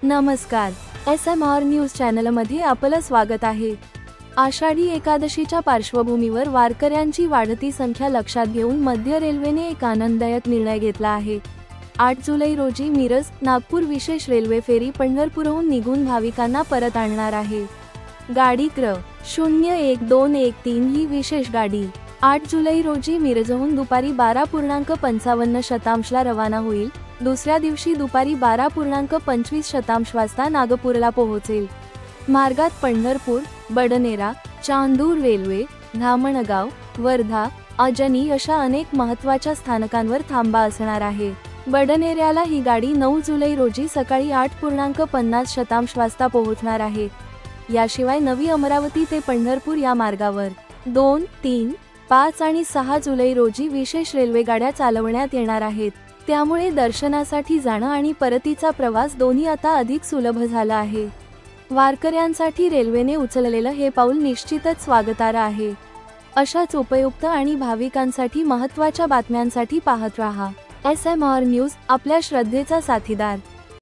नमस्कार, SMR news चॅनलमध्ये आपलं स्वागत आहे। आषाढी एकादशीच्या पार्श्वभूमीवर वारकऱ्यांची वाढती संख्या लक्षात घेऊन मध्य रेल्वेने एक आनंददायक निर्णय घेतला आहे। 8 जुलै रोजी मिरज नागपूर विशेष रेल्वे फेरी पंढरपूरहून निघून भाविकांना परत आणणार आहे। गाडी क्र. 01213 ही विशेष गाडी 8 जुलै रोजी मिरजहून दुपारी 12:55 ला रवाना होईल। दुसऱ्या दिवशी दुपारी 12:25 वाजता नागपूरला पोहोचेल। मार्गात पंढरपूर, बडनेरा, चांदूर रेल्वे, धामणगाव, वर्धा, अजनी अशा अनेक महत्त्वाच्या स्थानकांवर थांबा असणार आहे। बडनेऱ्याला ही गाडी 9 जुलै रोजी सकाळी 8:50 वाजता पोहोचणार आहे। याशिवाय नवी अमरावती ते पंढरपूर या मार्गावर 2, 3, 5 आणि 6 जुलै रोजी विशेष रेल्वे गाड्या चालवण्यात येणार आहेत। त्यामुळे दर्शनासाठी जाणं आणि परतीचा प्रवास दोन्ही आता अधिक सुलभ झाला आहे। वारकऱ्यांसाठी रेल्वेने उचललेलं हे पाऊल निश्चितच स्वागतार्ह आहे। अशाच उपयुक्त आणि भाविकांसाठी महत्त्वाच्या बातम्यांसाठी पाहत रहा। SMR न्यूज, आपल्या श्रद्धेचा साथीदार।